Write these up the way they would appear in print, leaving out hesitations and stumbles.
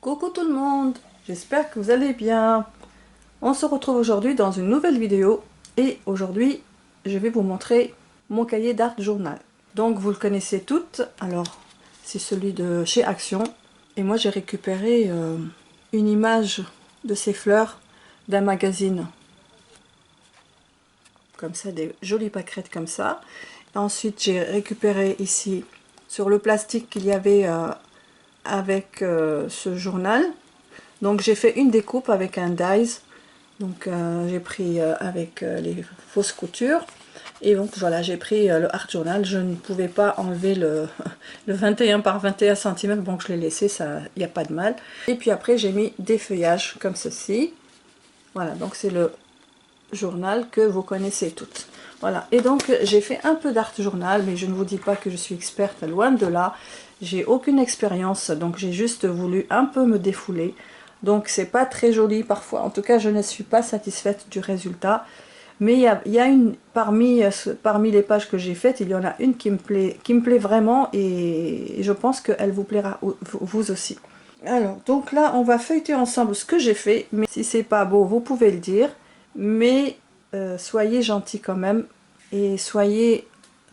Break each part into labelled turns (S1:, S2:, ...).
S1: Coucou tout le monde, j'espère que vous allez bien. On se retrouve aujourd'hui dans une nouvelle vidéo et aujourd'hui je vais vous montrer mon cahier d'art journal. Donc vous le connaissez toutes, alors c'est celui de chez Action et moi j'ai récupéré une image de ces fleurs d'un magazine. Comme ça, des jolies pâquerettes comme ça. Ensuite j'ai récupéré ici sur le plastique qu'il y avait avec ce journal. Donc j'ai fait une découpe avec un dies. Donc j'ai pris avec les fausses coutures. Et donc voilà, j'ai pris le art journal. Je ne pouvais pas enlever le 21 par 21 cm, donc je l'ai laissé, ça, il n'y a pas de mal. Et puis après j'ai mis des feuillages comme ceci. Voilà, donc c'est le journal que vous connaissez toutes. Voilà, et donc j'ai fait un peu d'art journal, mais je ne vous dis pas que je suis experte, loin de là. J'ai aucune expérience, donc j'ai juste voulu un peu me défouler. Donc c'est pas très joli parfois, en tout cas je ne suis pas satisfaite du résultat. Mais il y a une, parmi les pages que j'ai faites, il y en a une qui me plaît vraiment et je pense qu'elle vous plaira vous aussi. Alors, donc là, on va feuilleter ensemble ce que j'ai fait, mais si c'est pas beau, vous pouvez le dire. Mais soyez gentils quand même et soyez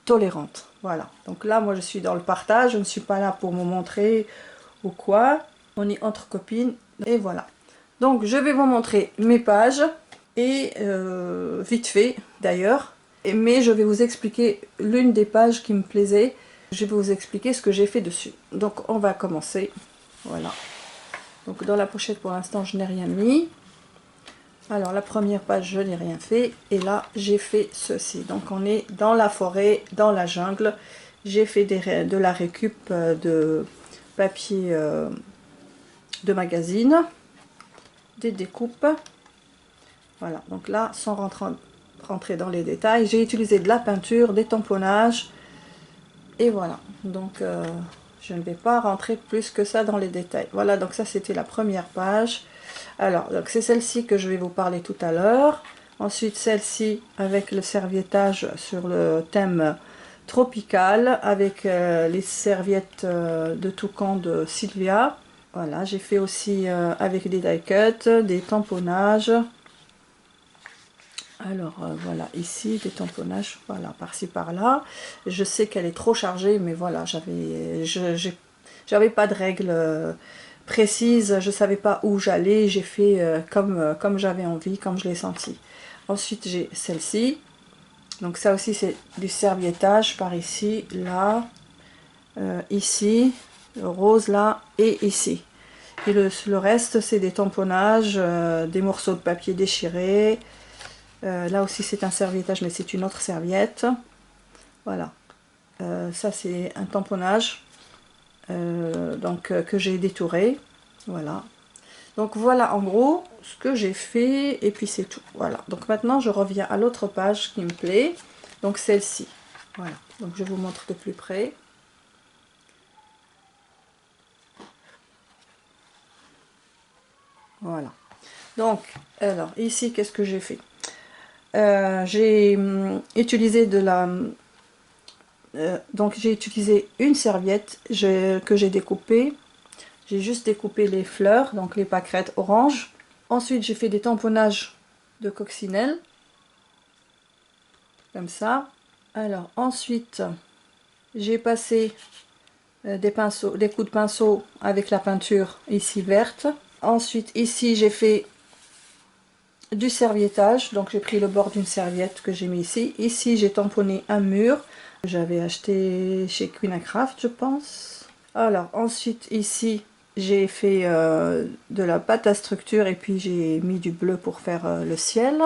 S1: tolérantes. Voilà, donc là, moi je suis dans le partage, je ne suis pas là pour me montrer ou quoi. On est entre copines et voilà. Donc, je vais vous montrer mes pages et vite fait d'ailleurs. Mais je vais vous expliquer l'une des pages qui me plaisait. Je vais vous expliquer ce que j'ai fait dessus. Donc, on va commencer. Voilà. Donc dans la pochette pour l'instant je n'ai rien mis. Alors la première page je n'ai rien fait. Et là j'ai fait ceci. Donc on est dans la forêt, dans la jungle. J'ai fait de la récup de papier de magazine. Des découpes. Voilà. Donc là sans rentrer dans les détails. J'ai utilisé de la peinture, des tamponnages. Et voilà. Donc je ne vais pas rentrer plus que ça dans les détails. Voilà, donc ça c'était la première page. Alors, donc c'est celle-ci que je vais vous parler tout à l'heure. Ensuite, celle-ci avec le serviettage sur le thème tropical, avec les serviettes de toucan de Sylvia. Voilà, j'ai fait aussi avec des die cuts, des tamponnages. Alors voilà, ici des tamponnages, voilà, par-ci par-là. Je sais qu'elle est trop chargée, mais voilà, j'avais pas de règles précises, je savais pas où j'allais, j'ai fait comme j'avais envie, comme je l'ai senti. Ensuite j'ai celle-ci, donc ça aussi c'est du serviettage par ici, là, ici, le rose là et ici. Et le reste c'est des tamponnages, des morceaux de papier déchirés. Là aussi c'est un serviettage, mais c'est une autre serviette. Voilà, ça c'est un tamponnage que j'ai détouré. Voilà, donc voilà en gros ce que j'ai fait et puis c'est tout. Voilà, donc maintenant je reviens à l'autre page qui me plaît, donc celle-ci. Voilà, donc je vous montre de plus près. Voilà, donc alors ici qu'est-ce que j'ai fait? J'ai utilisé de la donc j'ai utilisé une serviette que j'ai découpée. J'ai juste découpé les fleurs, donc les pâquerettes orange. Ensuite j'ai fait des tamponnages de coccinelle comme ça. Alors ensuite j'ai passé des pinceaux, des coups de pinceau avec la peinture ici verte. Ensuite ici j'ai fait du serviettage, donc j'ai pris le bord d'une serviette que j'ai mis ici. Ici j'ai tamponné un mur, j'avais acheté chez Queen & Craft je pense. Alors ensuite ici j'ai fait de la pâte à structure et puis j'ai mis du bleu pour faire le ciel.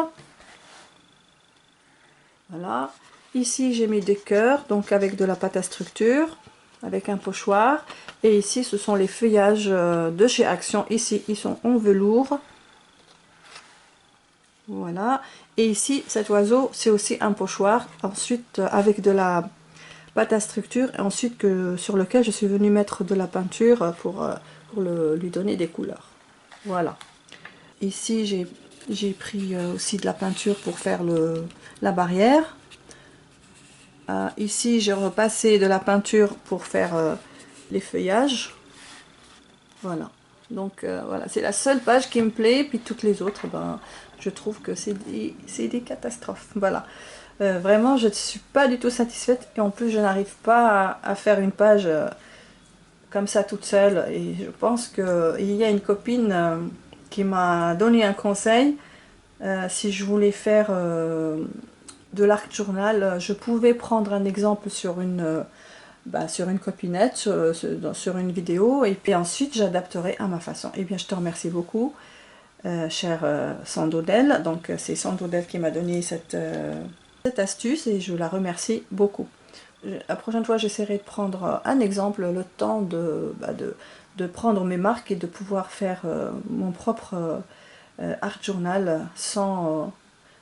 S1: Voilà, ici j'ai mis des cœurs, donc avec de la pâte à structure, avec un pochoir. Et ici ce sont les feuillages de chez Action, ici ils sont en velours. Voilà, et ici cet oiseau c'est aussi un pochoir, ensuite avec de la pâte à structure, et ensuite sur lequel je suis venue mettre de la peinture pour lui donner des couleurs. Voilà, ici j'ai pris aussi de la peinture pour faire la barrière. Ici j'ai repassé de la peinture pour faire les feuillages. Voilà, Donc voilà, c'est la seule page qui me plaît, puis toutes les autres, ben, je trouve que c'est des catastrophes. Voilà. Vraiment, je ne suis pas du tout satisfaite, et en plus, je n'arrive pas à faire une page comme ça toute seule. Et je pense qu'il y a une copine qui m'a donné un conseil. Si je voulais faire de l'art journal, je pouvais prendre un exemple sur sur une copinette, sur une vidéo, et puis ensuite j'adapterai à ma façon. Et bien je te remercie beaucoup, chère Sandodel. Donc c'est Sandodel qui m'a donné cette astuce, et je la remercie beaucoup. La prochaine fois j'essaierai de prendre un exemple, le temps de prendre mes marques et de pouvoir faire mon propre art journal sans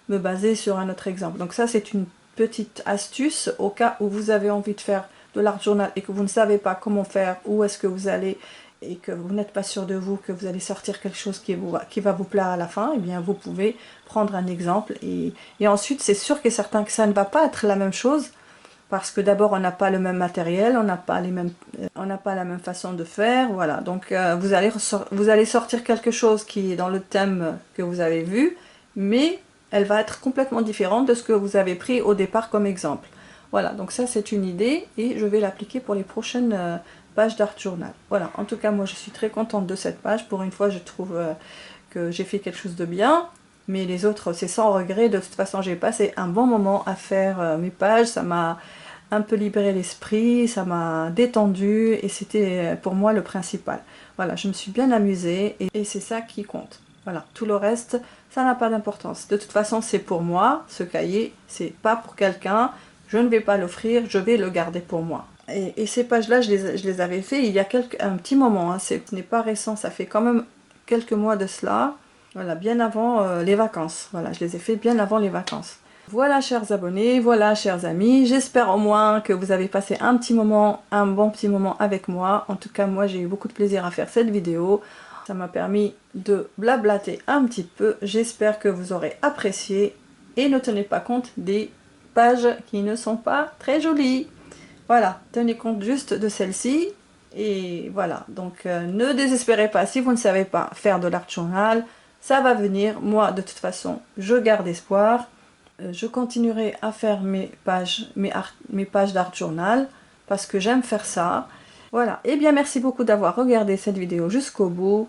S1: me baser sur un autre exemple. Donc ça c'est une petite astuce au cas où vous avez envie de faire de l'art journal et que vous ne savez pas comment faire, où est-ce que vous allez, et que vous n'êtes pas sûr de vous, que vous allez sortir quelque chose qui va vous plaire à la fin. Et bien vous pouvez prendre un exemple, et ensuite c'est sûr et certain que ça ne va pas être la même chose, parce que d'abord on n'a pas le même matériel, on n'a pas la même façon de faire. Voilà, donc vous allez sortir quelque chose qui est dans le thème que vous avez vu, mais elle va être complètement différente de ce que vous avez pris au départ comme exemple. Voilà, donc ça c'est une idée, et je vais l'appliquer pour les prochaines pages d'art journal. Voilà, en tout cas moi je suis très contente de cette page. Pour une fois je trouve que j'ai fait quelque chose de bien, mais les autres c'est sans regret. De toute façon j'ai passé un bon moment à faire mes pages, ça m'a un peu libéré l'esprit, ça m'a détendu, et c'était pour moi le principal. Voilà, je me suis bien amusée, et c'est ça qui compte. Voilà, tout le reste, ça n'a pas d'importance. De toute façon, c'est pour moi, ce cahier, c'est pas pour quelqu'un, je ne vais pas l'offrir, je vais le garder pour moi. Et ces pages-là, je les avais fait il y a un petit moment, hein. Ce n'est pas récent, ça fait quand même quelques mois de cela. Voilà, bien avant les vacances. Voilà, je les ai fait bien avant les vacances. Voilà, chers abonnés, voilà, chers amis, j'espère au moins que vous avez passé un petit moment, un bon petit moment avec moi. En tout cas, moi, j'ai eu beaucoup de plaisir à faire cette vidéo. Ça m'a permis de blablater un petit peu. J'espère que vous aurez apprécié, et ne tenez pas compte des pages qui ne sont pas très jolies. Voilà, tenez compte juste de celle-ci. Et voilà, donc ne désespérez pas si vous ne savez pas faire de l'art journal. Ça va venir. Moi, de toute façon, je garde espoir. Je continuerai à faire mes pages d'art journal, parce que j'aime faire ça. Voilà, et bien merci beaucoup d'avoir regardé cette vidéo jusqu'au bout.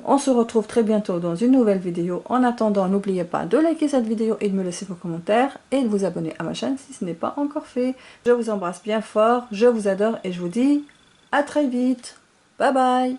S1: On se retrouve très bientôt dans une nouvelle vidéo. En attendant, n'oubliez pas de liker cette vidéo et de me laisser vos commentaires, et de vous abonner à ma chaîne si ce n'est pas encore fait. Je vous embrasse bien fort, je vous adore, et je vous dis à très vite. Bye bye.